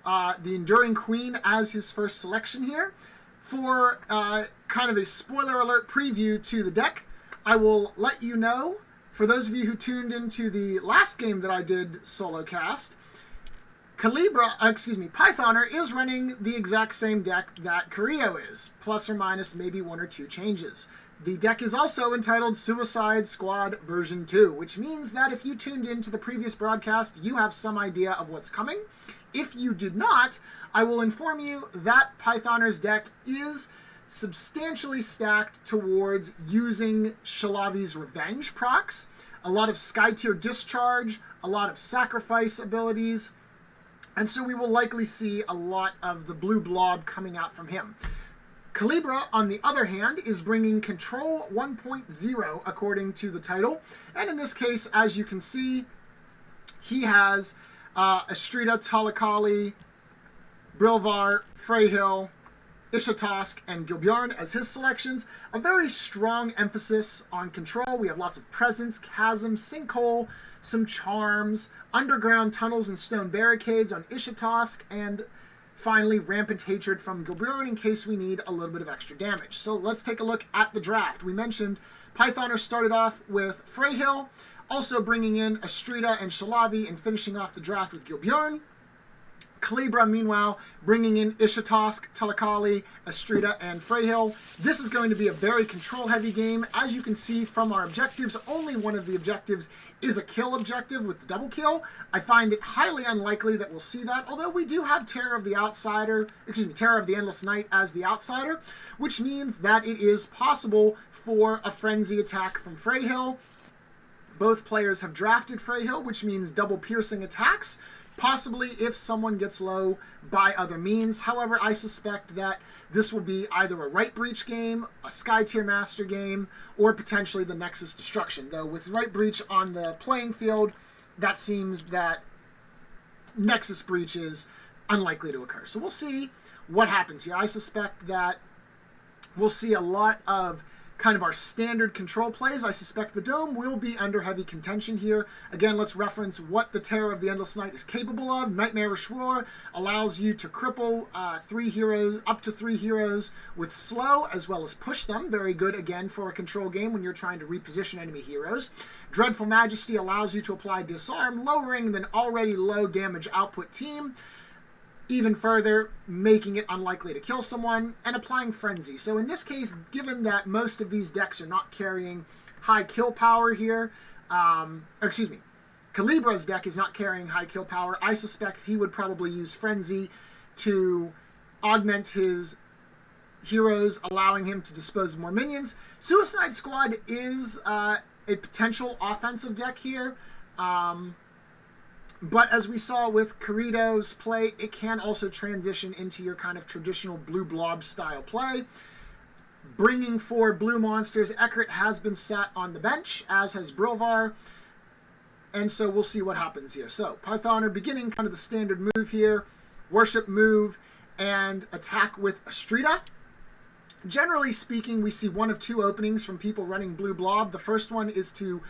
the Enduring Queen as his first selection here. For kind of a spoiler alert preview to the deck, I will let you know, for those of you who tuned into the last game that I did solo cast, Pythoner is running the exact same deck that Carito is, plus or minus maybe one or two changes. The deck is also entitled Suicide Squad version 2, which means that if you tuned into the previous broadcast, you have some idea of what's coming. If you did not, I will inform you that Pythoner's deck is substantially stacked towards using Shalavi's Revenge procs, a lot of Sky Tier Discharge, a lot of Sacrifice abilities, and so we will likely see a lot of the blue blob coming out from him. Kalibra, on the other hand, is bringing Control 1.0 according to the title, and in this case, as you can see, he has Astrida, Talakali, Brilvar, Freyhill, Ishatosk, and Gilbjorn as his selections. A very strong emphasis on control. We have lots of Presence, Chasm, Sinkhole, some Charms, Underground Tunnels and Stone Barricades on Ishatosk, and finally Rampant Hatred from Gilbjorn in case we need a little bit of extra damage. So let's take a look at the draft. We mentioned Pythoner started off with Freyhill, also bringing in Astrida and Shalavi and finishing off the draft with Gilbjorn. Kalibra, meanwhile, bringing in Ishatosk, Talakali, Astrida, and Freyhill. This is going to be a very control-heavy game. As you can see from our objectives, only one of the objectives is a kill objective with the double kill. I find it highly unlikely that we'll see that, although we do have Terror of the Endless Night as the outsider, which means that it is possible for a frenzy attack from Freyhill. Both players have drafted Freyhill, which means double piercing attacks, possibly if someone gets low by other means. However, I suspect that this will be either a Right Breach game, a Sky Tier Master game, or potentially the Nexus Destruction. Though with Right Breach on the playing field, that seems that Nexus Breach is unlikely to occur. So we'll see what happens here. I suspect that we'll see a lot of kind of our standard control plays. I suspect the Dome will be under heavy contention here. Again, let's reference what the Terror of the Endless Night is capable of. Nightmarish Roar allows you to cripple up to three heroes with slow, as well as push them. Very good, again, for a control game when you're trying to reposition enemy heroes. Dreadful Majesty allows you to apply Disarm, lowering an already low damage output team even further, making it unlikely to kill someone, and applying Frenzy. So in this case, given that most of these decks are not carrying high kill power here, Kalibra's deck is not carrying high kill power, I suspect he would probably use Frenzy to augment his heroes, allowing him to dispose of more minions. Suicide Squad is a potential offensive deck here. But as we saw with Carito's play, it can also transition into your kind of traditional blue blob style play. Bringing forward blue monsters, Eckert has been sat on the bench, as has Brilvar. And so we'll see what happens here. So Pythoner beginning kind of the standard move here. Worship move and attack with Astrida. Generally speaking, we see one of two openings from people running blue blob. The first one is to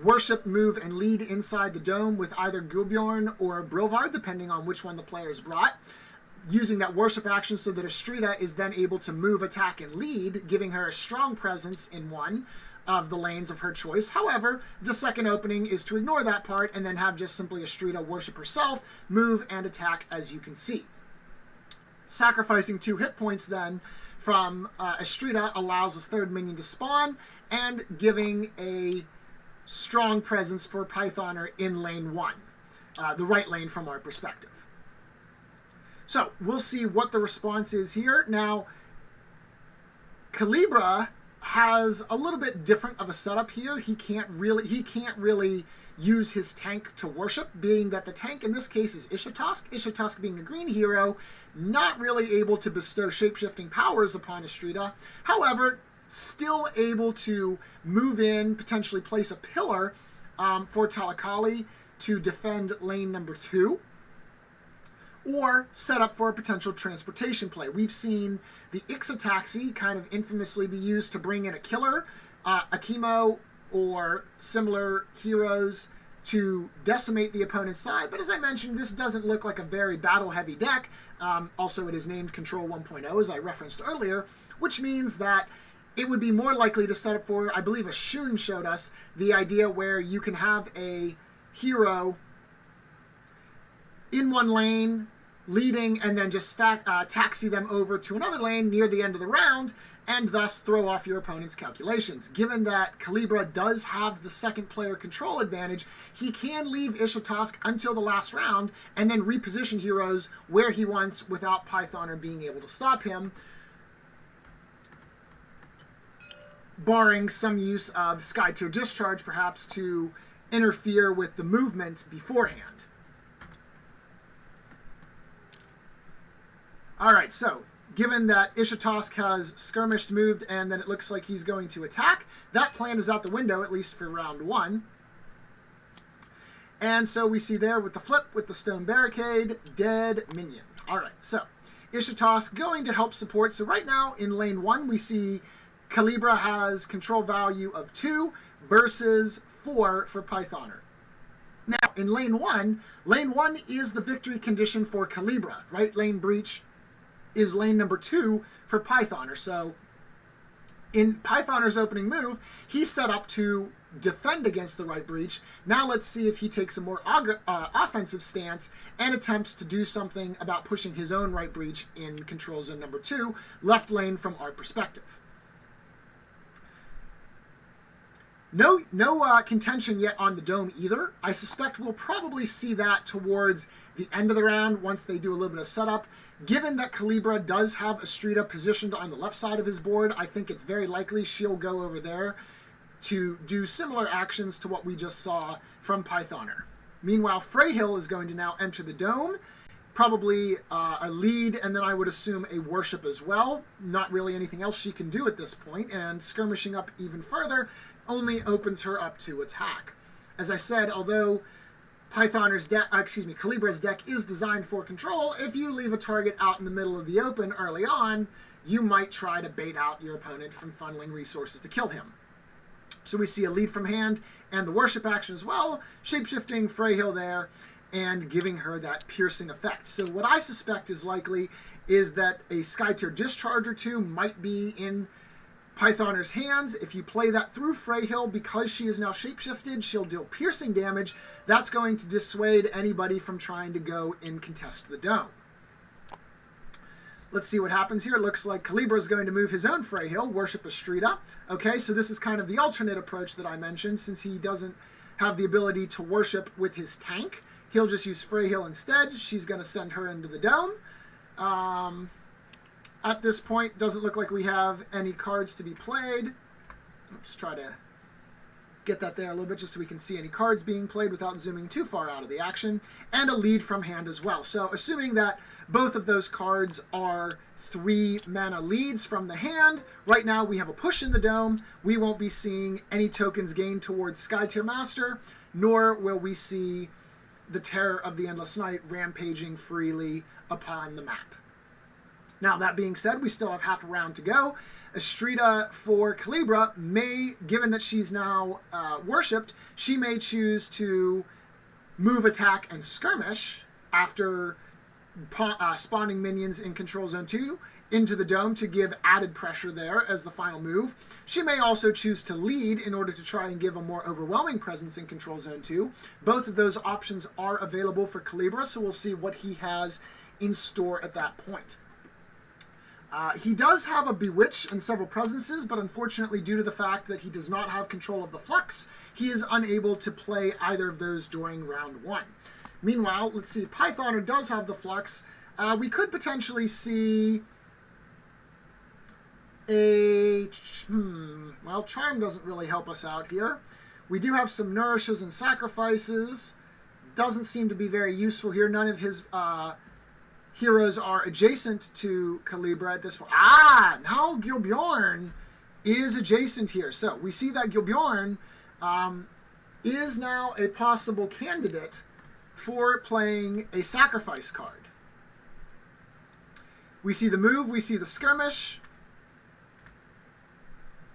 worship, move, and lead inside the Dome with either Gilbjorn or Brilvar, depending on which one the players brought, using that worship action so that Astrida is then able to move, attack, and lead, giving her a strong presence in one of the lanes of her choice. However, the second opening is to ignore that part and then have just simply Astrida worship herself, move, and attack, as you can see. Sacrificing 2 hit points then from Astrida allows a third minion to spawn, and giving a strong presence for Pythoner in lane 1, the right lane from our perspective. So we'll see what the response is here. Now, Kalibra has a little bit different of a setup here. He can't really use his tank to worship, being that the tank in this case is Ishatosk. Ishatosk being a green hero, not really able to bestow shape-shifting powers upon Astrida. However, still able to move in, potentially place a pillar for Talakali to defend lane number 2, or set up for a potential transportation play. We've seen the Ixotaxi kind of infamously be used to bring in a killer, Akimo, or similar heroes to decimate the opponent's side. But as I mentioned, this doesn't look like a very battle-heavy deck. Also, it is named Control 1.0, as I referenced earlier, which means that it would be more likely to set up for, I believe Ashun showed us, the idea where you can have a hero in one lane, leading, and then just taxi them over to another lane near the end of the round, and thus throw off your opponent's calculations. Given that Kalibra does have the second player control advantage, he can leave Ishatosk until the last round, and then reposition heroes where he wants without Pythoner being able to stop him, barring some use of Sky Tier Discharge, perhaps, to interfere with the movement beforehand. Alright, so, given that Ishatosk has skirmished, moved, and then it looks like he's going to attack, that plan is out the window, at least for round 1. And so we see there with the flip, with the stone barricade, dead minion. Alright, so, Ishatosk going to help support. So right now, in lane 1, we see Kalibra has control value of 2 versus 4 for Pythoner. Now, in lane 1 is the victory condition for Kalibra. Right lane breach is lane number 2 for Pythoner. So, in Pythoner's opening move, he's set up to defend against the right breach. Now let's see if he takes a more offensive stance and attempts to do something about pushing his own right breach in control zone number 2, left lane from our perspective. No contention yet on the dome either. I suspect we'll probably see that towards the end of the round once they do a little bit of setup. Given that Kalibra does have Astrida positioned on the left side of his board, I think it's very likely she'll go over there to do similar actions to what we just saw from Pythoner. Meanwhile, Freyhill is going to now enter the dome, probably a lead, and then I would assume a worship as well. Not really anything else she can do at this point, and skirmishing up even further only opens her up to attack. As I said, although Kalibra's deck is designed for control, if you leave a target out in the middle of the open early on, you might try to bait out your opponent from funneling resources to kill him. So we see a lead from hand and the worship action as well, shapeshifting Freyhill there and giving her that piercing effect. So what I suspect is likely is that a Sky Tier Discharge or 2 might be in Pythoner's hands. If you play that through Freyhill, because she is now shapeshifted, she'll deal piercing damage. That's going to dissuade anybody from trying to go and contest the dome. Let's see what happens here. It looks like Kalibra is going to move his own Freyhill, worship Astrida. Okay, so this is kind of the alternate approach that I mentioned, since he doesn't have the ability to worship with his tank. He'll just use Freyhill instead. She's going to send her into the dome. At this point, doesn't look like we have any cards to be played. Let's try to get that there a little bit just so we can see any cards being played without zooming too far out of the action. And a lead from hand as well. So assuming that both of those cards are 3 mana leads from the hand, right now we have a push in the dome. We won't be seeing any tokens gained towards Sky Tier Master, nor will we see the Terror of the Endless Night rampaging freely upon the map. Now, that being said, we still have half a round to go. Astrida for Kalibra may, given that she's now worshipped, she may choose to move, attack, and skirmish after spawning minions in Control Zone 2 into the dome to give added pressure there as the final move. She may also choose to lead in order to try and give a more overwhelming presence in Control Zone 2. Both of those options are available for Kalibra, so we'll see what he has in store at that point. He does have a Bewitch and several presences, but unfortunately, due to the fact that he does not have control of the Flux, he is unable to play either of those during round 1. Meanwhile, let's see, Pythoner does have the Flux. We could potentially see a... well, Charm doesn't really help us out here. We do have some Nourishes and Sacrifices. Doesn't seem to be very useful here. None of his... heroes are adjacent to Kalibra at this point. Now Gilbjorn is adjacent here. So we see that Gilbjorn is now a possible candidate for playing a sacrifice card. We see the move, we see the skirmish.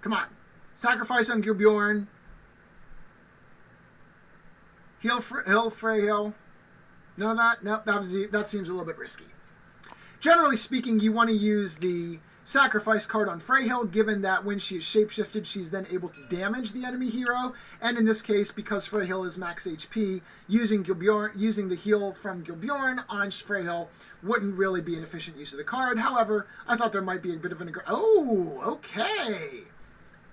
Come on. Sacrifice on Gilbjorn. Hill, Frey Hill. None of that? Nope, that seems a little bit risky. Generally speaking, you want to use the sacrifice card on Freyhill, given that when she is shapeshifted, she's then able to damage the enemy hero. And in this case, because Freyhill is max HP, using the heal from Gilbjorn on Freyhill wouldn't really be an efficient use of the card. However, I thought there might be a bit of an... Oh, okay.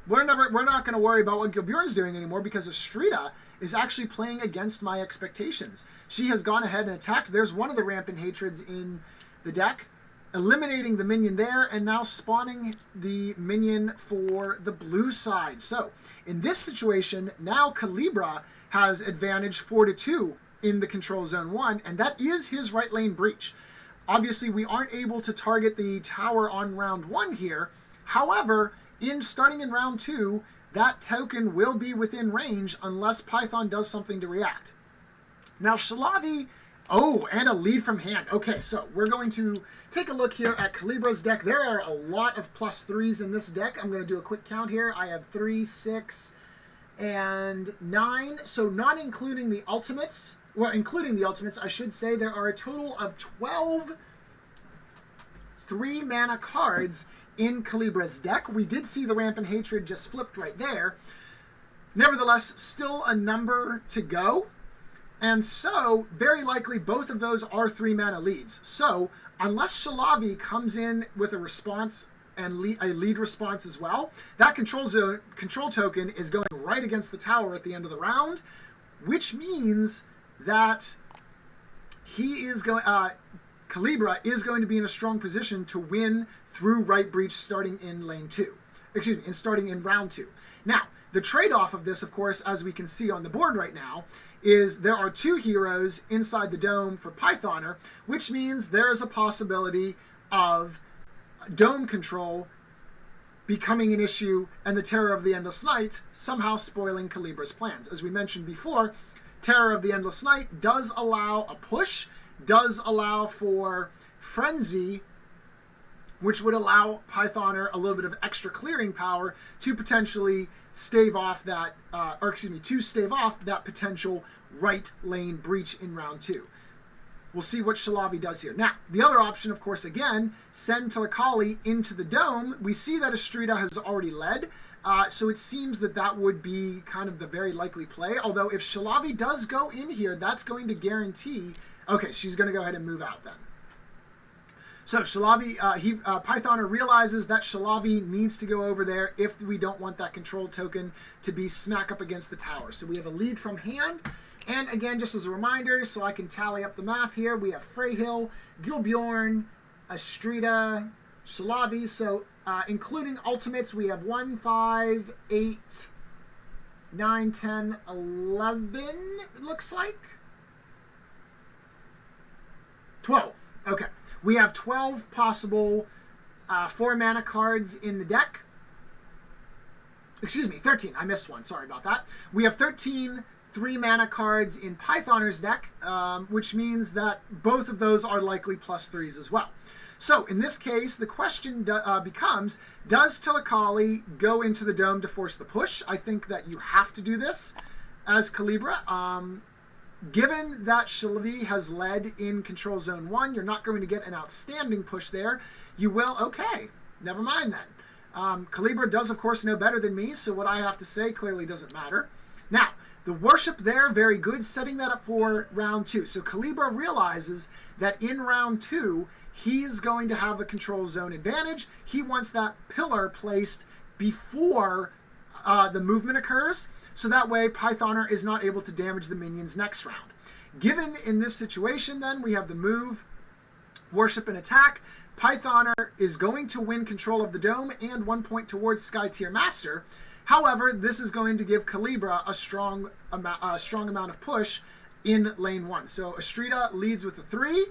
We're not going to worry about what Gilbjorn's doing anymore because Astrida is actually playing against my expectations. She has gone ahead and attacked. There's one of the Rampant Hatreds in the deck, eliminating the minion there, and now spawning the minion for the blue side. So, in this situation, now Kalibra has advantage 4-2 in the control zone 1, and that is his right lane breach. Obviously, we aren't able to target the tower on round 1 here. However, starting in round 2, that token will be within range unless Python does something to react. Now, Shalavi... Oh, and a lead from hand. Okay, so we're going to take a look here at Kalibra's deck. There are a lot of +3s in this deck. I'm going to do a quick count here. I have 3, 6, and 9. So not including the ultimates. Well, including the ultimates, I should say there are a total of 12 3-mana cards in Kalibra's deck. We did see the Rampant Hatred just flipped right there. Nevertheless, still a number to go. And so, very likely, both of those are 3-mana leads. So, unless Shalavi comes in with a response and a lead response as well, that control token is going right against the tower at the end of the round, which means that Kalibra is going to be in a strong position to win through right breach starting in lane 2. Excuse me, starting in round 2. Now, the trade-off of this, of course, as we can see on the board right now, is there are 2 heroes inside the dome for Pythoner, which means there is a possibility of dome control becoming an issue and the Terror of the Endless Night somehow spoiling Kalibra's plans. As we mentioned before, Terror of the Endless Night does allow a push, does allow for Frenzy, which would allow Pythoner a little bit of extra clearing power to potentially stave off that, that potential right lane breach in round 2. We'll see what Shalavi does here. Now, the other option, of course, again, send Tilakali into the dome. We see that Astrida has already led, so it seems that that would be kind of the very likely play. Although if Shalavi does go in here, that's going to guarantee... Okay, she's going to go ahead and move out then. So Shalavi, Pythoner realizes that Shalavi needs to go over there if we don't want that control token to be smack up against the tower. So we have a lead from hand. And again, just as a reminder, so I can tally up the math here, we have Freyhill, Gilbjorn, Astrida, Shalavi. So including ultimates, we have 1, 5, 8, 9, 10, 11, it looks like. 12. Okay. We have 12 possible 4-mana cards in the deck. Excuse me, 13. I missed one. Sorry about that. We have 13 3-mana cards in Pythoner's deck, which means that both of those are likely +3s as well. So, in this case, the question becomes, does Tilakali go into the dome to force the push? I think that you have to do this as Kalibra. Given that Shalavi has led in Control Zone 1, you're not going to get an outstanding push there. You will, okay, never mind then. Kalibra does, of course, know better than me, so what I have to say clearly doesn't matter. Now, the worship there, very good, setting that up for round 2. So Kalibra realizes that in round 2, he is going to have a Control Zone advantage. He wants that pillar placed before the movement occurs, so that way Pythoner is not able to damage the minions next round. Given in this situation then, we have the move, worship, and attack. Pythoner is going to win control of the dome and 1 point towards Sky Tier Master. However, this is going to give Kalibra a strong amount of push in lane 1. So Astrida leads with a 3.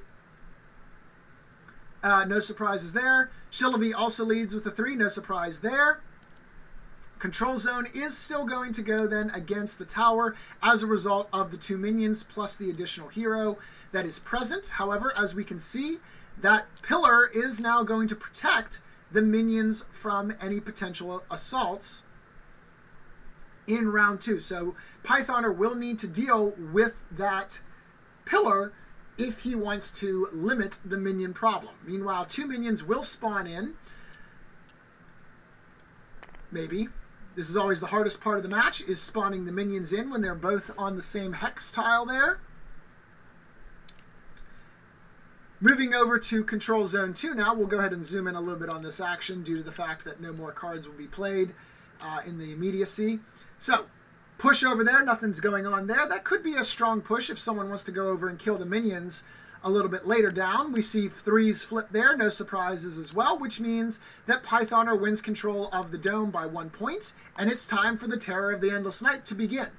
No surprises there. Shalavi also leads with a 3. No surprise there. Control Zone is still going to go then against the tower as a result of the 2 minions plus the additional hero that is present. However, as we can see, that pillar is now going to protect the minions from any potential assaults in round 2. So Pythoner will need to deal with that pillar if he wants to limit the minion problem. Meanwhile, 2 minions will spawn in. Maybe. This is always the hardest part of the match, is spawning the minions in when they're both on the same hex tile there. Moving over to Control Zone 2 now, we'll go ahead and zoom in a little bit on this action due to the fact that no more cards will be played in the immediacy. So, push over there, nothing's going on there. That could be a strong push if someone wants to go over and kill the minions a little bit later down. We see 3s flip there, no surprises as well, which means that Pythoner wins control of the dome by 1 point, and it's time for the Terror of the Endless Night to begin.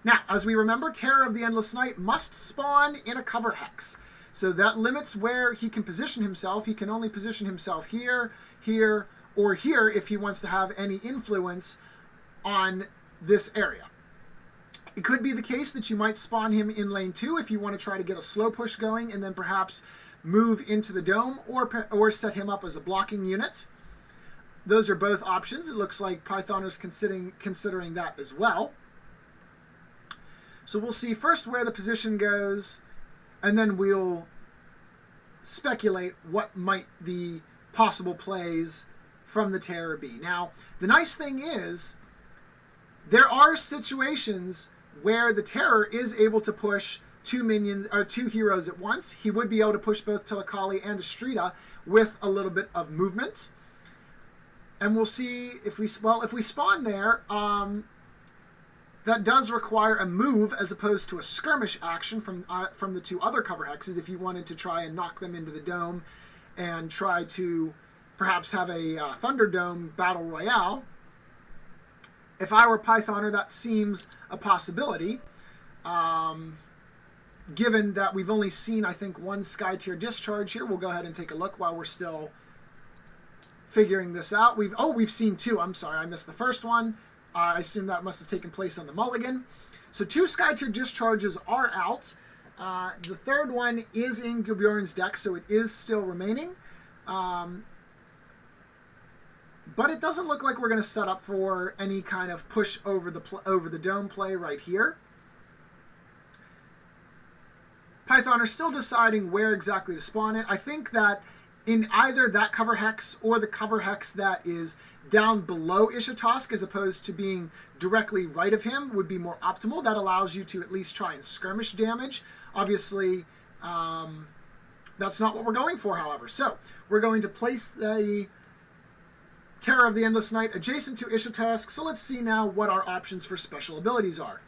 Now, as we remember, Terror of the Endless Night must spawn in a cover hex. So that limits where he can position himself. He can only position himself here, here, or here if he wants to have any influence on this area. It could be the case that you might spawn him in lane 2 if you want to try to get a slow push going and then perhaps move into the dome or set him up as a blocking unit. Those are both options. It looks like Pythoner's considering that as well. So we'll see first where the position goes, and then we'll speculate what might the possible plays from the Terror be. Now, the nice thing is, there are situations where the Terror is able to push 2 minions or 2 heroes at once. He would be able to push both Telecali and Astrida with a little bit of movement. And we'll see if we spawn there. That does require a move as opposed to a skirmish action from the 2 other cover hexes if you wanted to try and knock them into the dome and try to perhaps have a Thunderdome Battle Royale. If I were Pythoner, that seems a possibility, given that we've only seen, I think, 1 Sky Tier discharge here. We'll go ahead and take a look while we're still figuring this out. We've seen 2. I'm sorry, I missed the first one. I assume that must have taken place on the mulligan. So 2 Sky Tier discharges are out. The third one is in Gilbjorn's deck, so it is still remaining. But it doesn't look like we're going to set up for any kind of push over the dome play right here. Pythoner's still deciding where exactly to spawn it. I think that in either that cover hex or the cover hex that is down below Ishitosk as opposed to being directly right of him would be more optimal. That allows you to at least try and skirmish damage. Obviously, that's not what we're going for, however. So, we're going to place the Terror of the Endless Night adjacent to Ishitosk. So let's see now what our options for special abilities are.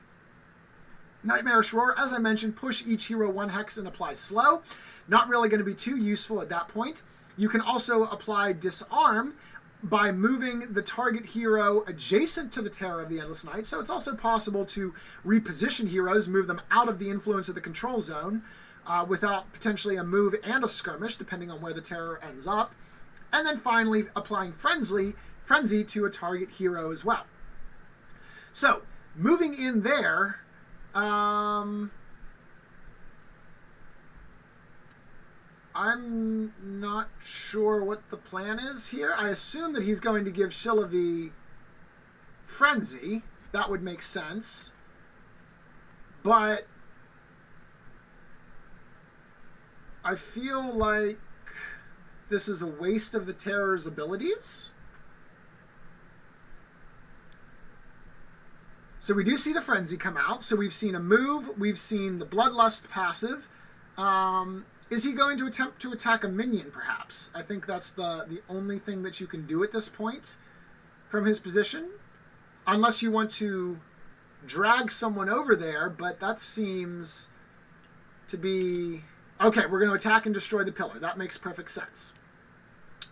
Nightmarish Roar, as I mentioned, push each hero 1 hex and apply slow. Not really going to be too useful at that point. You can also apply Disarm by moving the target hero adjacent to the Terror of the Endless Night. So it's also possible to reposition heroes, move them out of the influence of the control zone without potentially a move and a skirmish, depending on where the Terror ends up. And then finally applying Frenzy to a target hero as well. So, moving in there, I'm not sure what the plan is here. I assume that he's going to give Shillavi Frenzy. That would make sense. But I feel like this is a waste of the Terror's abilities. So we do see the Frenzy come out. So we've seen a move. We've seen the Bloodlust passive. Is he going to attempt to attack a minion, perhaps? I think that's the only thing that you can do at this point from his position. Unless you want to drag someone over there, but that seems to be... Okay, we're going to attack and destroy the pillar. That makes perfect sense.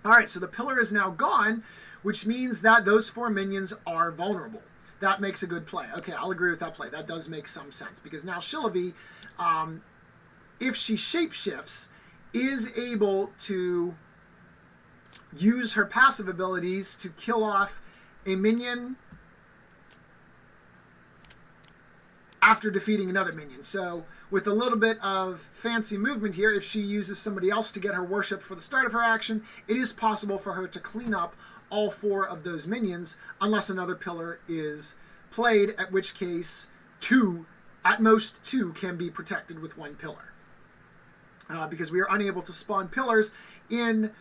All right, so the pillar is now gone, which means that those 4 minions are vulnerable. That makes a good play. Okay, I'll agree with that play. That does make some sense, because now Shillavi, if she shapeshifts, is able to use her passive abilities to kill off a minion after defeating another minion. So with a little bit of fancy movement here, if she uses somebody else to get her worship for the start of her action, it is possible for her to clean up all 4 of those minions, unless another pillar is played, at which case at most two can be protected with one pillar. Because we are unable to spawn pillars in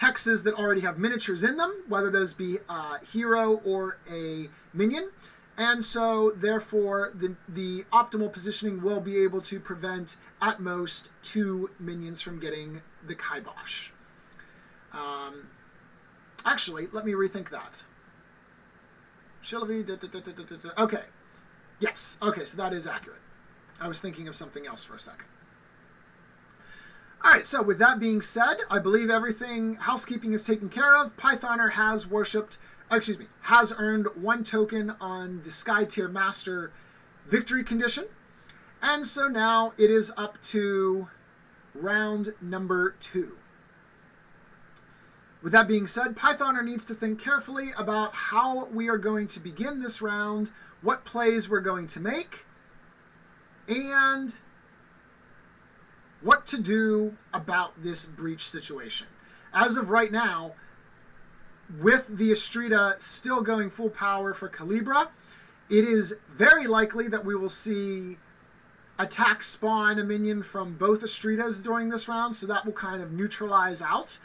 hexes that already have miniatures in them, whether those be a hero or a minion. And so, therefore, the optimal positioning will be able to prevent, at most, two minions from getting the kibosh. Actually, let me rethink that. Okay. Yes. Okay, so that is accurate. I was thinking of something else for a second. All right, so with that being said, I believe everything housekeeping is taken care of. Pythoner has has earned 1 token on the Sky Tier Master victory condition. And so now it is up to round number 2. With that being said, Pythoner needs to think carefully about how we are going to begin this round, what plays we're going to make, and what to do about this breach situation. As of right now, with the Astrida still going full power for Kalibra, it is very likely that we will see attack spawn a minion from both Astridas during this round, so that will kind of neutralize out.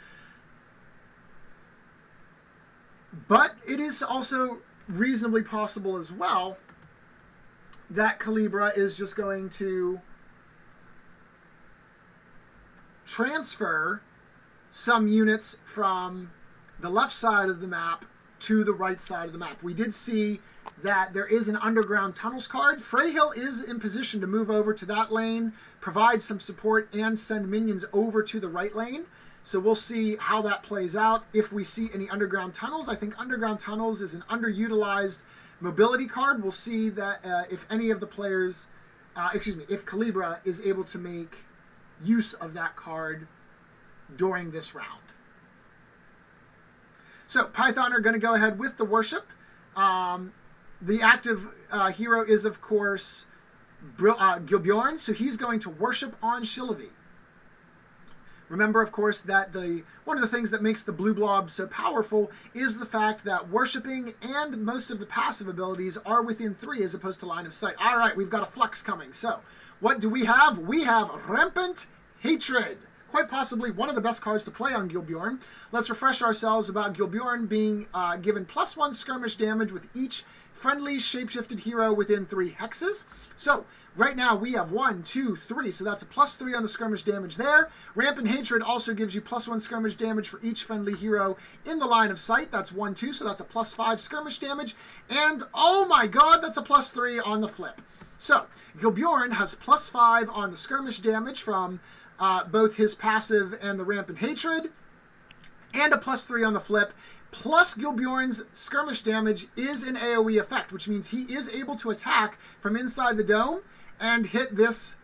But it is also reasonably possible as well that Kalibra is just going to transfer some units from the left side of the map to the right side of the map. We did see that there is an underground tunnels card. Freyhill is in position to move over to that lane, provide some support, and send minions over to the right lane. So we'll see how that plays out. If we see any underground tunnels, I think underground tunnels is an underutilized mobility card. We'll see that if any of the players, if Kalibra is able to make use of that card during this round. So Python are going to go ahead with the worship. The active hero is, of course, Gilbjorn, so he's going to worship on Shillavi. Remember, of course, that one of the things that makes the blue blob so powerful is the fact that worshiping and most of the passive abilities are within 3 as opposed to line of sight. All right, we've got a flux coming. So what do we have? We have Rampant Hatred. Quite possibly one of the best cards to play on Gilbjorn. Let's refresh ourselves about Gilbjorn being given +1 skirmish damage with each friendly shapeshifted hero within 3 hexes. So right now we have 1, 2, 3, so that's a +3 on the skirmish damage there. Rampant Hatred also gives you +1 skirmish damage for each friendly hero in the line of sight. That's 1, 2, so that's a +5 skirmish damage. And oh my god, that's a +3 on the flip. So Gilbjorn has +5 on the skirmish damage from both his passive and the Rampant Hatred, and a +3 on the flip. Plus, Gilbjorn's skirmish damage is an AoE effect, which means he is able to attack from inside the dome and hit this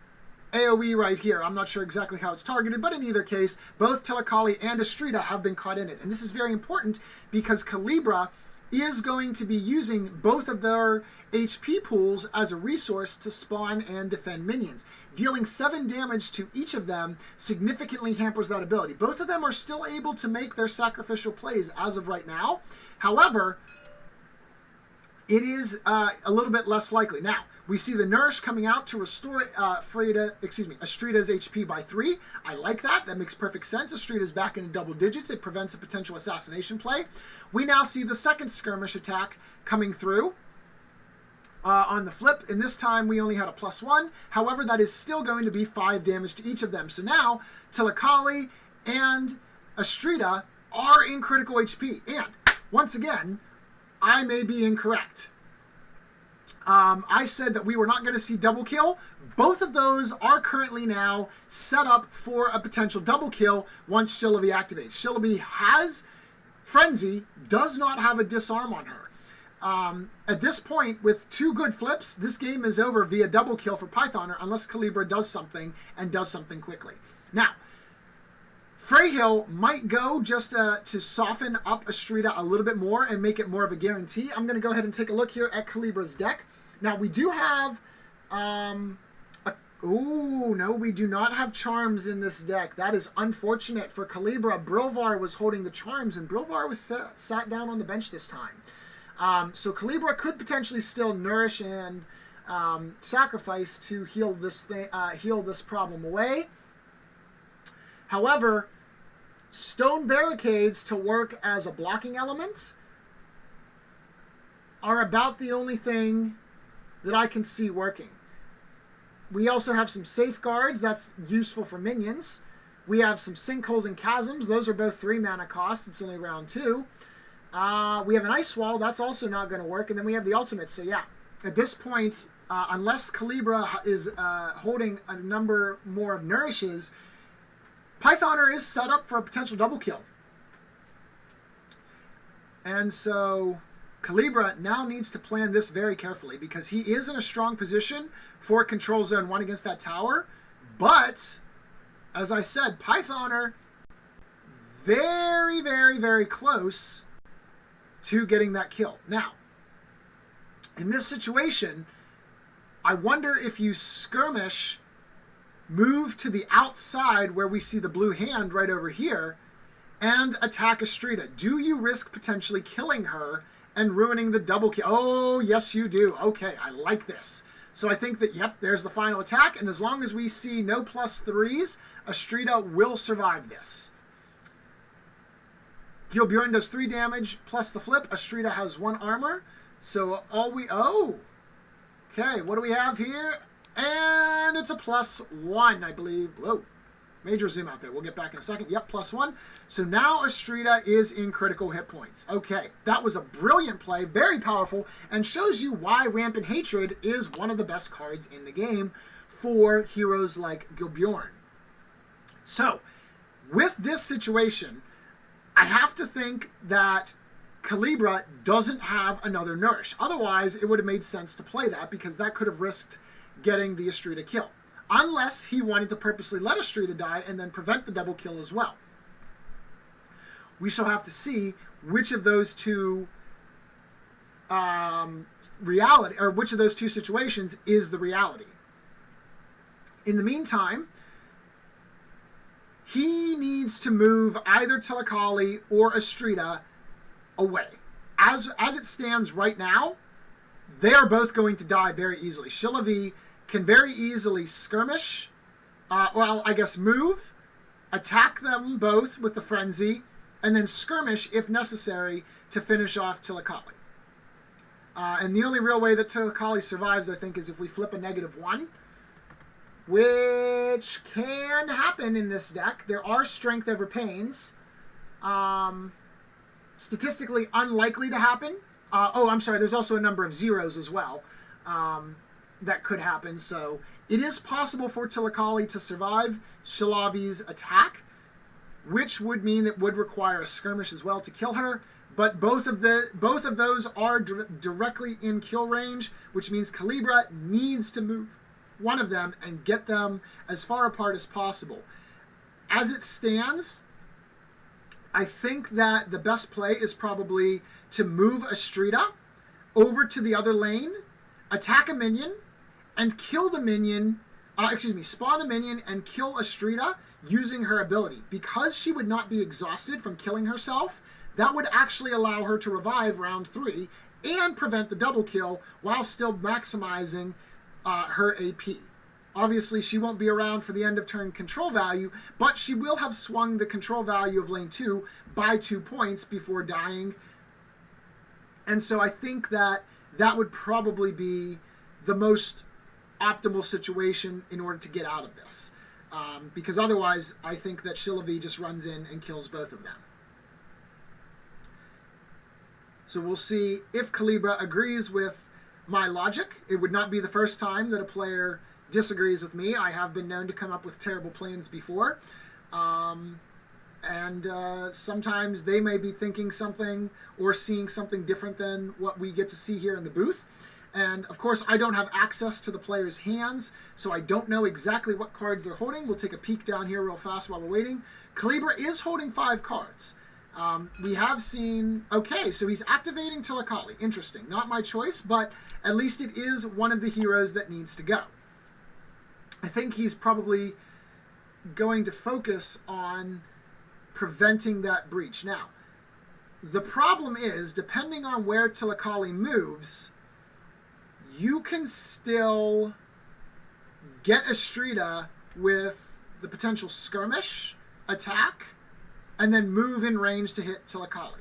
AoE right here. I'm not sure exactly how it's targeted, but in either case, both Telekali and Astrida have been caught in it. And this is very important because Kalibra is going to be using both of their HP pools as a resource to spawn and defend minions. Dealing 7 damage to each of them significantly hampers that ability. Both of them are still able to make their sacrificial plays as of right now. However, it is a little bit less likely. Now, we see the Nourish coming out to restore Astrida's HP by 3. I like that. That makes perfect sense. Astrida's back into double digits. It prevents a potential assassination play. We now see the second skirmish attack coming through on the flip. And this time we only had a +1. However, that is still going to be 5 damage to each of them. So now Telekali and Astrida are in critical HP. And once again, I may be incorrect. I said that we were not going to see double kill. Both of those are currently now set up for a potential double kill once Shillavi activates. Shillavi has Frenzy, does not have a disarm on her. At this point, with 2 good flips, this game is over via double kill for Pythoner unless Kalibra does something and does something quickly. Now, Freyhill might go just to soften up Astrida a little bit more and make it more of a guarantee. I'm going to go ahead and take a look here at Kalibra's deck. Now, we do have... no, we do not have Charms in this deck. That is unfortunate for Kalibra. Brilvar was holding the Charms, and Brilvar was sat down on the bench this time. So Kalibra could potentially still nourish and sacrifice to heal this problem away. However, stone barricades to work as a blocking element are about the only thing that I can see working. We also have some safeguards. That's useful for minions. We have some sinkholes and chasms. Those are both 3 mana cost. It's only round 2. We have an ice wall. That's also not going to work. And then we have the ultimate. So yeah, at this point, unless Kalibra is holding a number more of nourishes, Pythoner is set up for a potential double kill. And so Kalibra now needs to plan this very carefully because he is in a strong position for Control Zone 1 against that tower. But, as I said, Pythoner very, very, very close to getting that kill. Now, in this situation, I wonder if you skirmish, move to the outside where we see the blue hand right over here, and attack Astrida. Do you risk potentially killing her and ruining the double kill? Oh, yes, you do. Okay, I like this. So I think that, yep, there's the final attack, and as long as we see no +3s, Astrida will survive this. Gilbjorn does 3 damage plus the flip. Astrida has 1 armor. So oh, okay, what do we have here? And it's a +1, I believe. Whoa, major zoom out there. We'll get back in a second. Yep, +1. So now Astrida is in critical hit points. Okay, that was a brilliant play, very powerful, and shows you why Rampant Hatred is one of the best cards in the game for heroes like Gilbjorn. So, with this situation, I have to think that Kalibra doesn't have another Nourish. Otherwise, it would have made sense to play that because that could have risked getting the Astrida kill. Unless he wanted to purposely let Astrida die and then prevent the double kill as well. We shall have to see which of those two which of those two situations is the reality. In the meantime, he needs to move either Telecalli or Astrida away. As it stands right now, they are both going to die very easily. Shillavi can very easily skirmish, move, attack them both with the Frenzy, and then skirmish if necessary to finish off Telecalli. And the only real way that Telecalli survives, I think, is if we flip a -1, which can happen in this deck. There are strength over pains. Statistically unlikely to happen. There's also a number of zeros as well that could happen. So it is possible for Telecalli to survive Shillavi's attack, which would mean it would require a skirmish as well to kill her. But both of those are directly in kill range, which means Kalibra needs to move one of them and get them as far apart as possible. As it stands, I think that the best play is probably to move Astrida over to the other lane, attack a minion, and kill the minion, spawn a minion and kill Astrida using her ability. Because she would not be exhausted from killing herself, that would actually allow her to revive round 3 and prevent the double kill while still maximizing her AP. Obviously, she won't be around for the end of turn control value, but she will have swung the control value of lane 2 by 2 points before dying. And so I think that that would probably be the most optimal situation in order to get out of this. Because otherwise, I think that Shillavi just runs in and kills both of them. So we'll see if Kalibra agrees with my logic. It would not be the first time that a player disagrees with me. I have been known to come up with terrible plans before. Sometimes they may be thinking something or seeing something different than what we get to see here in the booth. And of course, I don't have access to the players' hands, so I don't know exactly what cards they're holding. We'll take a peek down here real fast while we're waiting. Kalibra is holding 5 cards. We have seen... Okay, so he's activating Telecalli. Interesting. Not my choice, but at least it is one of the heroes that needs to go. I think he's probably going to focus on preventing that breach. Now, The problem is, depending on where Tilakali moves, you can still get Astrida with the potential skirmish attack and then move in range to hit Tilakali.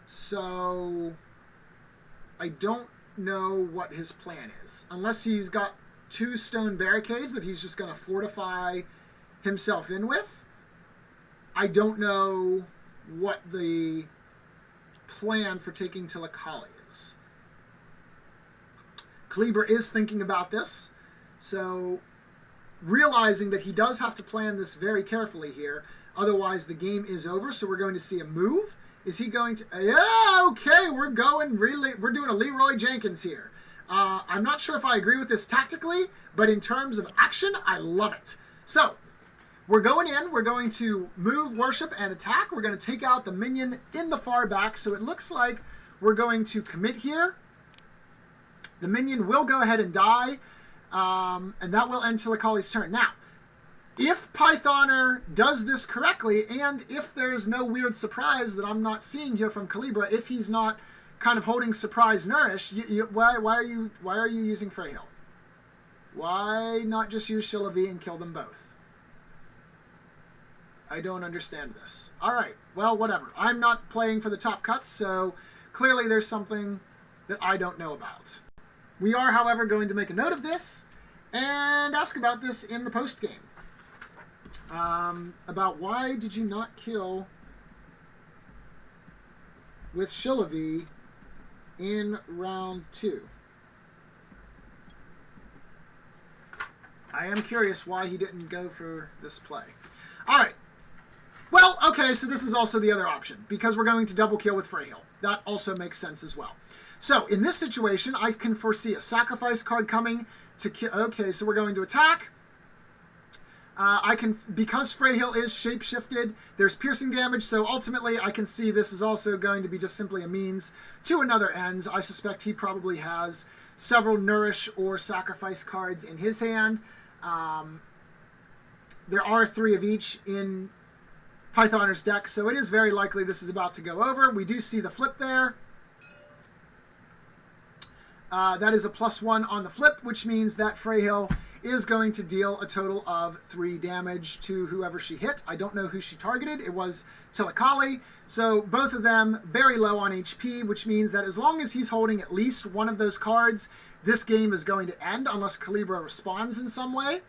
So I don't know what his plan is. Unless he's got 2 stone barricades that he's just going to fortify himself in with. I don't know what the plan for taking Tilakali is. Kalibra is thinking about this, so realizing that he does have to plan this very carefully here, otherwise the game is over. So we're going to see a move. Is he going to... Yeah, okay, we're doing a Leroy Jenkins here. I'm not sure if I agree with this tactically, but in terms of action, I love it. So, we're going in, we're going to move, worship, and attack. We're going to take out the minion in the far back, so it looks like we're going to commit here. The minion will go ahead and die, and that will end Tilakali's turn. Now, if Pythoner does this correctly, and if there's no weird surprise that I'm not seeing here from Kalibra, if he's not kind of holding surprise nourish, why are you using Freyhill? Why not just use Shillavi and kill them both? I don't understand this. Alright, well, whatever. I'm not playing for the top cuts, so clearly there's something that I don't know about. We are, however, going to make a note of this and ask about this in the post-game. About why did you not kill with Shillavi in round 2? I am curious why he didn't go for this play. Alright. Well, okay, so this is also the other option, because we're going to double kill with Freyhill. That also makes sense as well. So, in this situation, I can foresee a sacrifice card coming to kill... Okay, so we're going to attack. Because Freyhill is shape-shifted, there's piercing damage, so ultimately I can see this is also going to be just simply a means to another end. I suspect he probably has several nourish or sacrifice cards in his hand. There are 3 of each in Pythoner's deck, so it is very likely this is about to go over. We do see the flip there. That is a +1 on the flip, which means that Freyhill is going to deal a total of 3 damage to whoever she hit. I don't know who she targeted. It was Tilakali. So both of them very low on HP, which means that as long as he's holding at least one of those cards, this game is going to end unless Kalibra responds in some way.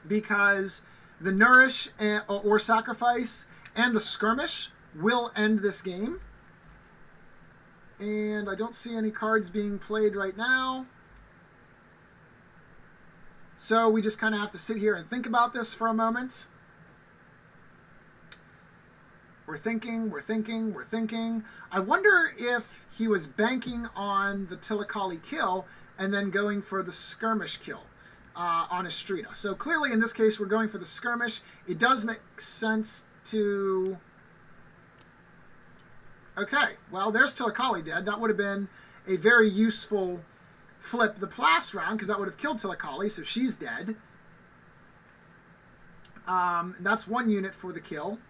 Because the Nourish or Sacrifice and the Skirmish will end this game. And I don't see any cards being played right now. So we just kind of have to sit here and think about this for a moment. We're thinking. I wonder if he was banking on the Tilakali kill and then going for the Skirmish kill on Astrida. So clearly in this case we're going for the Skirmish. It does make sense to... Okay, well, there's Tilakali dead. That would have been a very useful flip the last round, because that would have killed Tilakali, so she's dead. That's 1 unit for the kill.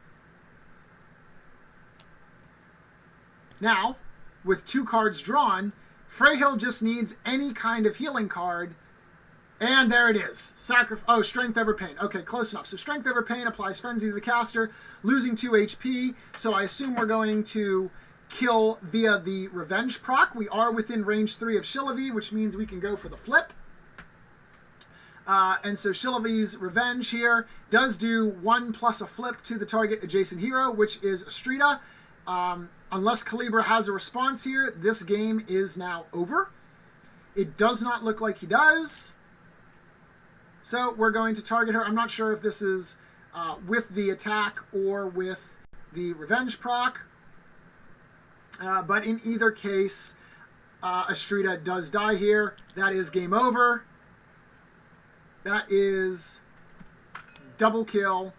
Now, with 2 cards drawn, Freyhill just needs any kind of healing card, and there it is. Strength Over Pain. Okay, close enough. So Strength Over Pain applies Frenzy to the caster, losing 2 HP, so I assume we're going to kill via the Revenge proc. We are within range 3 of Shillavi, which means we can go for the flip. And so Shillavi's Revenge here does do 1 plus a flip to the target adjacent hero, which is Astrida. Unless Kalibra has a response here, this game is now over. It does not look like he does. So we're going to target her. I'm not sure if this is with the attack or with the Revenge proc. But in either case, Astrida does die here. That is game over. That is double kill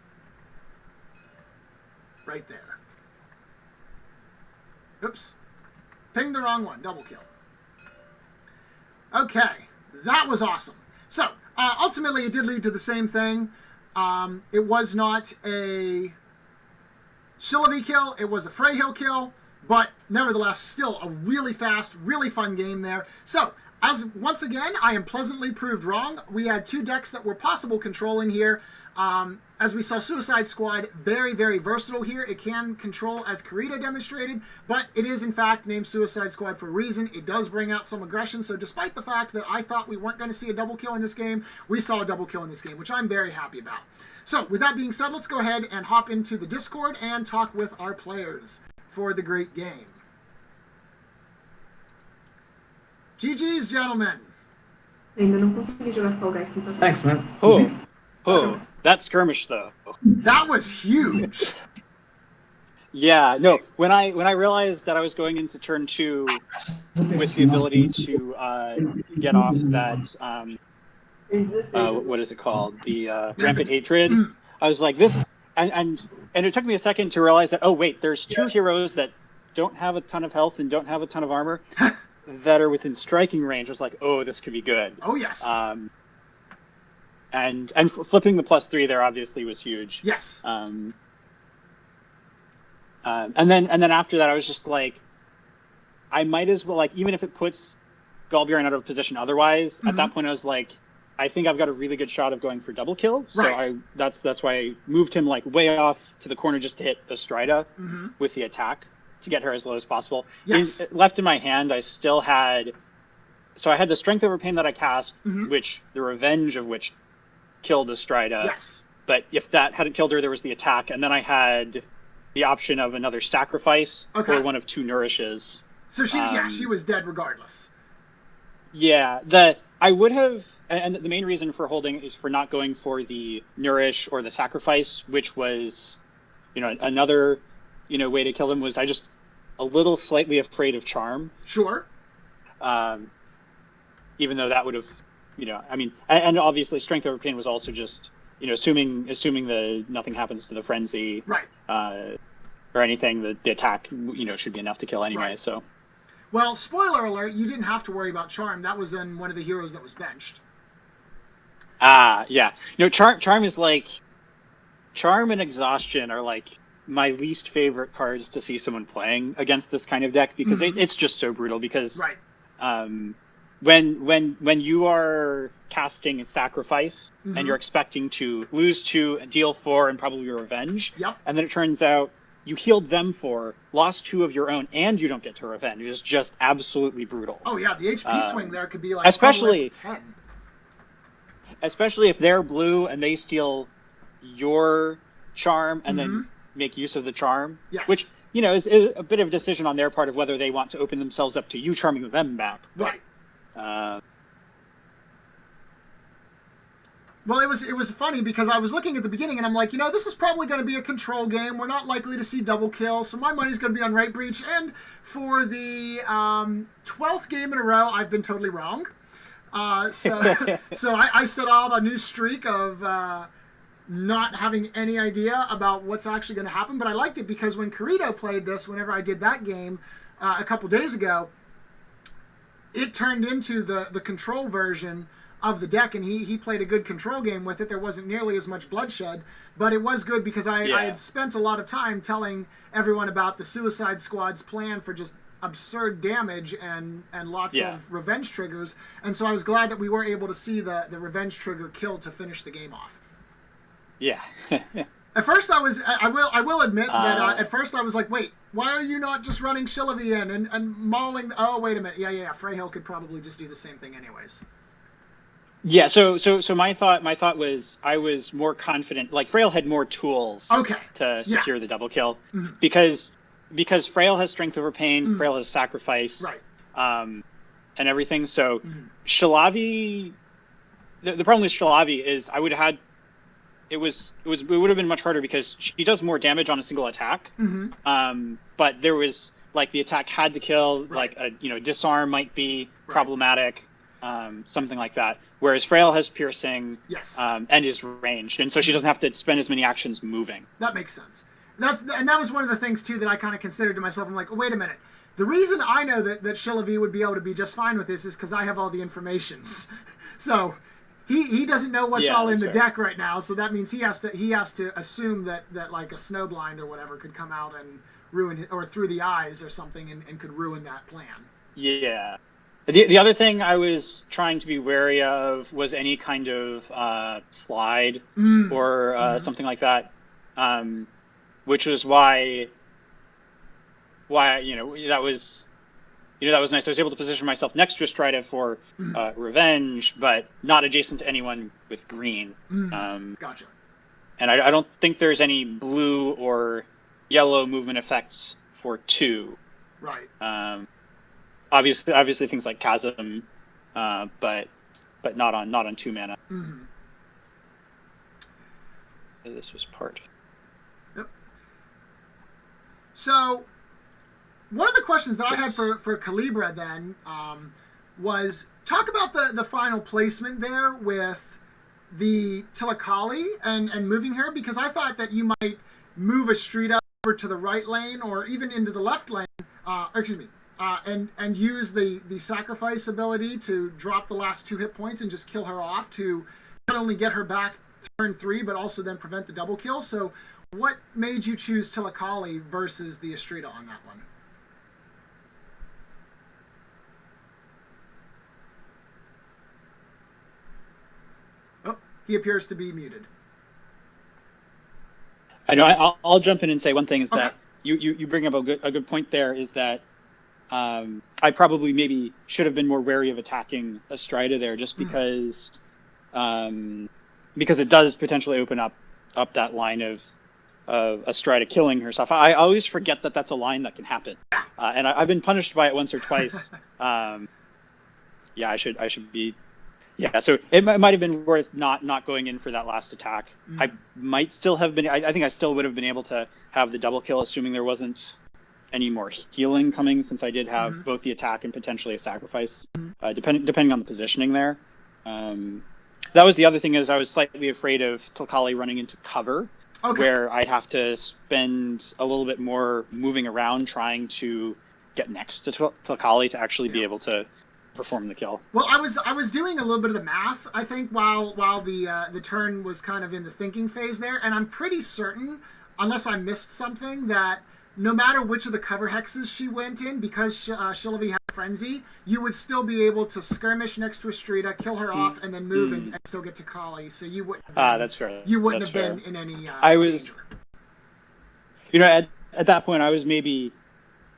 right there. Oops. Pinged the wrong one. Double kill. Okay. That was awesome. So, ultimately, it did lead to the same thing. It was not a Shillavi kill. It was a Freyhill kill. But nevertheless, still a really fast, really fun game there. So, once again, I am pleasantly proved wrong. We had 2 decks that were possible controlling here. As we saw, Suicide Squad, very, very versatile here. It can control, as Karita demonstrated, but it is, in fact, named Suicide Squad for a reason. It does bring out some aggression, so despite the fact that I thought we weren't going to see a double kill in this game, we saw a double kill in this game, which I'm very happy about. So, with that being said, let's go ahead and hop into the Discord and talk with our players for the great game. GG's, gentlemen! Ainda não consegui jogar Fall Guys com você. Thanks, man. Oh, that skirmish though. That was huge. Yeah, no. When I realized that I was going into turn 2 with the ability to get off that what is it called? The rampant hatred. I was like, this, and it took me a second to realize that, oh wait, there's 2 heroes that don't have a ton of health and don't have a ton of armor that are within striking range. I was like, oh, this could be good. Oh yes. And flipping the +3 there obviously was huge. Yes. And then after that, I was just like, I might as well, like, even if it puts Galbjorn out of position otherwise, at that point I was like, I think I've got a really good shot of going for double kill. So right. That's why I moved him like way off to the corner just to hit Astrida with the attack to get her as low as possible. Yes. Left in my hand, I still had, so I had the Strength Over Pain that I cast, which the Revenge of which killed Astrida. Yes. But if that hadn't killed her, there was the attack, and then I had the option of another sacrifice or one of 2 nourishes. So she was dead regardless. Yeah, I would have, and the main reason for holding is for not going for the nourish or the sacrifice, which was, another, way to kill him, was I just a little slightly afraid of charm. Sure. Even though that would have, and obviously Strength Over Pain was also just, assuming that nothing happens to the frenzy, right, or anything, the attack, should be enough to kill anyway. Right. So, well, spoiler alert, you didn't have to worry about charm. That was then one of the heroes that was benched. Yeah. Charm is like, charm and exhaustion are like my least favorite cards to see someone playing against this kind of deck, because it's just so brutal. Because when you are casting a sacrifice and you're expecting to lose 2, deal 4, and probably your revenge, and then it turns out you healed them 4, lost 2 of your own, and you don't get to revenge, is just absolutely brutal. Oh yeah, the HP swing there could be like especially 10. Especially if they're blue and they steal your charm and then make use of the charm, which is a bit of a decision on their part of whether they want to open themselves up to you charming them back. Right. Well, it was funny because I was looking at the beginning and I'm like, this is probably going to be a control game. We're not likely to see double kill, so my money's going to be on Right Breach. And for the 12th game in a row, I've been totally wrong. So I set out a new streak of not having any idea about what's actually going to happen. But I liked it because when Carito played this, whenever I did that game a couple days ago, it turned into the control version of the deck, and he played a good control game with it. There wasn't nearly as much bloodshed, but it was good because I had spent a lot of time telling everyone about the Suicide Squad's plan for just absurd damage and lots of revenge triggers, and so I was glad that we were able to see the revenge trigger kill to finish the game off. Yeah. At first I will admit that at first I was like, wait, why are you not just running Shillavi in and mauling? Oh, wait a minute. Yeah. Freyhill could probably just do the same thing anyways. Yeah, so my thought was I was more confident. Like Freyhill had more tools to secure the double kill because Freyhill has Strength Over Pain, Freyhill has Sacrifice, and everything. So Shillavi, the problem with Shillavi is I would have had it would have been much harder because she does more damage on a single attack. But there was like the attack had to kill, like a disarm might be problematic. Something like that. Whereas Freyhill has piercing and is ranged, and so she doesn't have to spend as many actions moving. That makes sense. That was one of the things too that I kind of considered to myself. I'm like, wait a minute. The reason I know that Shillavi would be able to be just fine with this is because I have all the informations. So he doesn't know what's all in the fair. deck right now, so that means he has to assume that like a Snowblind or whatever could come out and ruin it, or Through the Eyes or something, and could ruin that plan. Yeah. The other thing I was trying to be wary of was any kind of slide or something like that, which was why that was nice. I was able to position myself next to Estrida for revenge, but not adjacent to anyone with green. Gotcha. And I don't think there's any blue or yellow movement effects for 2. Right. Obviously things like Chasm, but not on 2 mana. This was part. Yep. So, one of the questions that I had for Kalibra then was, talk about the final placement there with the Tilakali and moving her, because I thought that you might move Estrida over to the right lane or even into the left lane, and use the sacrifice ability to drop the last 2 hit points and just kill her off to not only get her back turn 3, but also then prevent the double kill. So what made you choose Tilakali versus the Estrida on that one? Oh, he appears to be muted. I know. I'll jump in and say one thing is that you bring up a good point there, is that I probably maybe should have been more wary of attacking Estrida there, just because it does potentially open up that line of Estrida killing herself. I always forget that that's a line that can happen, and I've been punished by it once or twice. I should be. Yeah, so it might have been worth not going in for that last attack. I might still have been. I think I still would have been able to have the double kill, assuming there wasn't any more healing coming, since I did have both the attack and potentially a sacrifice, depending on the positioning there. That was the other thing, is I was slightly afraid of Tilakali running into cover, where I'd have to spend a little bit more moving around trying to get next to Tilakali to actually be able to perform the kill. Well, I was doing a little bit of the math, I think, while the turn was kind of in the thinking phase there, and I'm pretty certain, unless I missed something, that no matter which of the cover hexes she went in, because Shillavi had Frenzy, you would still be able to skirmish next to Estrida, kill her off, and then move and still get to Kali. So you wouldn't. That's fair. You wouldn't have been in any danger. At that point, I was maybe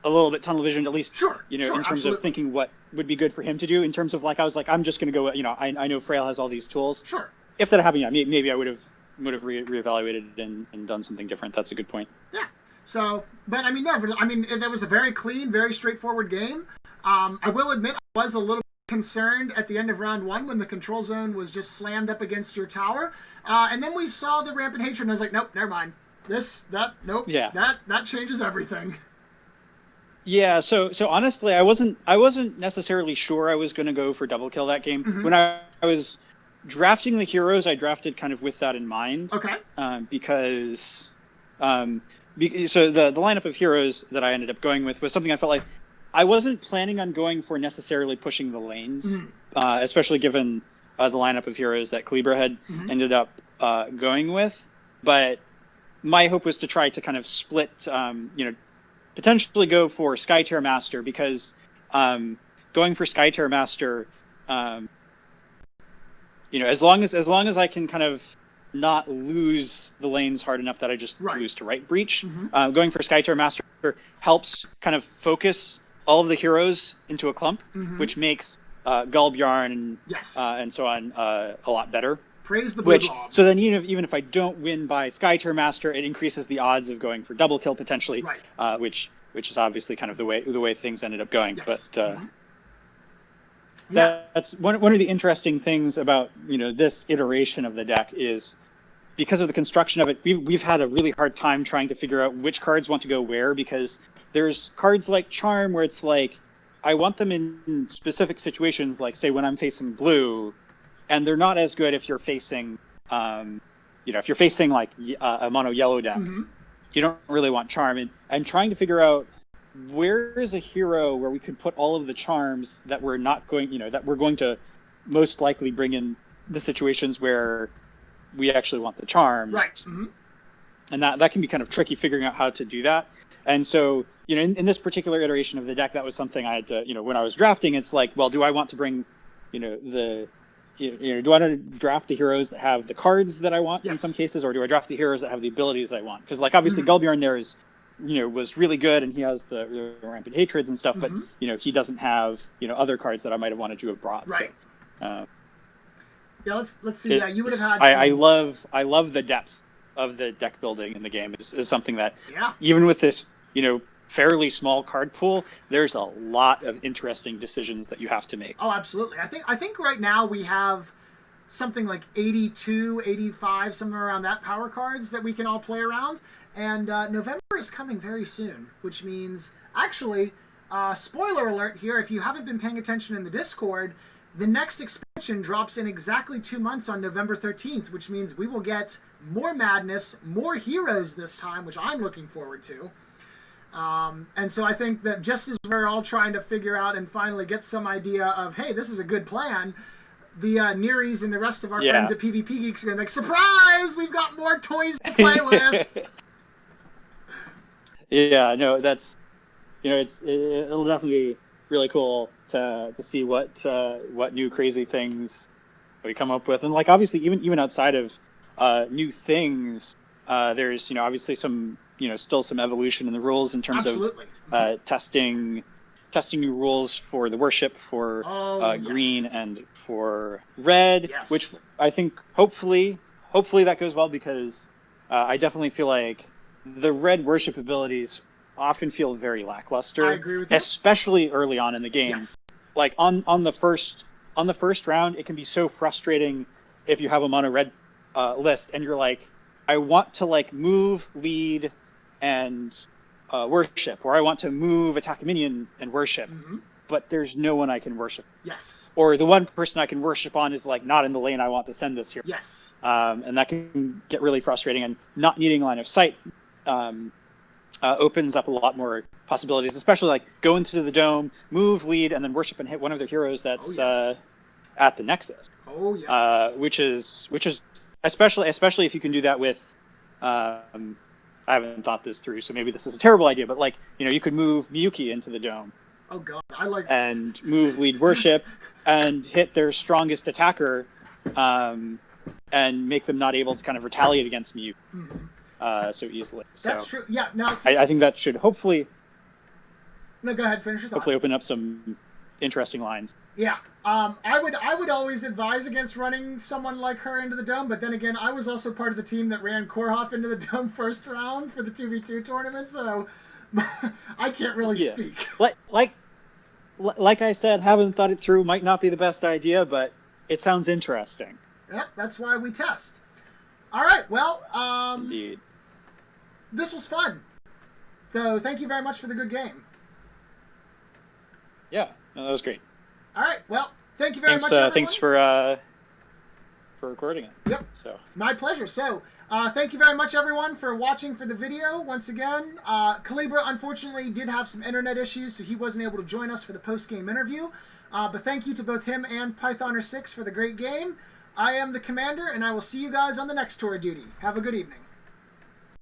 a little bit tunnel visioned, at least. In terms absolutely. of thinking what would be good for him to do. In terms of I was like, I'm just going to go. I know Frail has all these tools. Sure. If that happened, maybe I would have reevaluated and done something different. That's a good point. Yeah. So, but that was a very clean, very straightforward game. I will admit I was a little concerned at the end of round 1 when the control zone was just slammed up against your tower. And then we saw the Rampant Hatred and I was like, nope, never mind. Nope. Yeah. That changes everything. Yeah, so honestly, I wasn't necessarily sure I was going to go for double kill that game. When I was drafting the heroes, I drafted kind of with that in mind. Okay. Because so the lineup of heroes that I ended up going with was something I felt like I wasn't planning on going for necessarily pushing the lanes, especially given the lineup of heroes that Kalibra had ended up going with. But my hope was to try to kind of split, potentially go for Skytear Master, because going for Skytear Master, as long as I can kind of not lose the lanes hard enough that I just lose to Right Breach. Going for Skytear Master helps kind of focus all of the heroes into a clump, which makes Gulbjarn and so on a lot better. Praise the Blue Blob. So then even if I don't win by Skytear Master, it increases the odds of going for double kill potentially, which is obviously kind of the way things ended up going. Yes. But that's one of the interesting things about this iteration of the deck is, because of the construction of it, we've had a really hard time trying to figure out which cards want to go where, because there's cards like Charm where it's like I want them in specific situations, like say when I'm facing blue, and they're not as good if you're facing if you're facing like a mono yellow deck. You don't really want Charm, and trying to figure out where is a hero where we could put all of the charms that we're not going that we're going to most likely bring in the situations where we actually want the charms. Right. Mm-hmm. And that can be kind of tricky figuring out how to do that. And so, in this particular iteration of the deck, that was something I had to, when I was drafting, it's like, well, do I want to bring, do I want to draft the heroes that have the cards that I want in some cases, or do I draft the heroes that have the abilities I want? Because, like, obviously, Gullbjorn there is, was really good, and he has the rampant hatreds and stuff, but, he doesn't have, other cards that I might have wanted to have brought. Right. So, yeah, let's see. Yeah, you would have had I love the depth of the deck building in the game. Is something that, even with this, fairly small card pool, there's a lot of interesting decisions that you have to make. Oh, absolutely. I think right now we have something like 82, 85, somewhere around that power cards that we can all play around. And November is coming very soon, which means, actually, spoiler alert here, if you haven't been paying attention in the Discord, the next expansion drops in exactly 2 months on November 13th, which means we will get more madness, more heroes this time, which I'm looking forward to. And so I think that just as we're all trying to figure out and finally get some idea of, hey, this is a good plan, the Neries and the rest of our friends at PvP Geeks are going to be like, surprise, we've got more toys to play with. Yeah, no, that's, it'll definitely be really cool to see what new crazy things we come up with. And, like, obviously, even outside of new things, there's, obviously some, still some evolution in the rules in terms of testing new rules for the worship for green and for red, which I think hopefully that goes well, because I definitely feel like the red worship abilities often feel very lackluster. I agree with you. Especially early on in the game. Yes. Like on the first round, it can be so frustrating if you have them on a red list and you're like, I want to, like, move, lead, and worship, or I want to move, attack a minion, and worship, but there's no one I can worship. Yes. Or the one person I can worship on is, like, not in the lane I want to send this here. Yes. And that can get really frustrating, and not needing line of sight opens up a lot more possibilities, especially, like, go into the dome, move, lead, and then worship and hit one of the heroes that's at the Nexus. Oh, yes. Which is especially if you can do that with I haven't thought this through, so maybe this is a terrible idea, but, like, you could move Miyuki into the dome. Oh god, I like and move lead worship and hit their strongest attacker, and make them not able to kind of retaliate against Miyuki so easily. That's true. Yeah, now I think that should hopefully go ahead, finish your thought. Hopefully open up some interesting lines. Yeah. I would always advise against running someone like her into the dome, but then again, I was also part of the team that ran Korhoff into the dome first round for the 2v2 tournament, so I can't really speak. Like I said, haven't thought it through, might not be the best idea, but it sounds interesting. Yep, that's why we test. All right, well, Indeed. This was fun. So thank you very much for the good game. Yeah, no, that was great. All right, well, thank you very much, everyone. Thanks for recording it. Yep. So my pleasure. So thank you very much, everyone, for watching for the video. Once again, Kalibra unfortunately did have some internet issues, so he wasn't able to join us for the post-game interview. But thank you to both him and Pythoner6 for the great game. I am the Commander, and I will see you guys on the next tour of duty. Have a good evening.